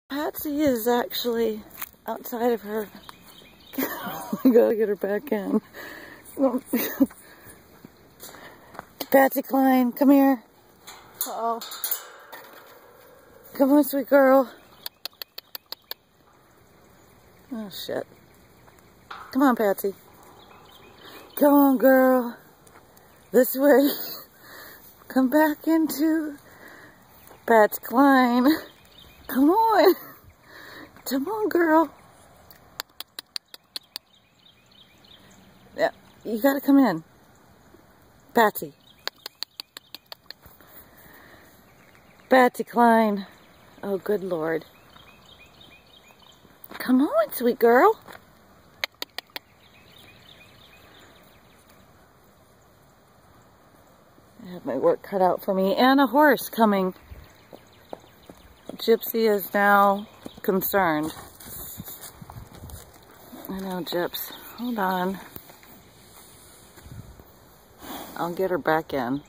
Patsy is actually outside of her. I gotta get her back in. Patsy Cline, come here. Uh-oh. Come on, sweet girl. Oh, shit. Come on, Patsy. Come on, girl. This way. Come back into Patsy Cline. Come on. Come on, girl. Yeah, you gotta come in. Patsy. Patsy Cline. Oh, good Lord. Come on, sweet girl. I have my work cut out for me. And a horse coming. Gypsy is now concerned. I know, Gyps. Hold on. I'll get her back in.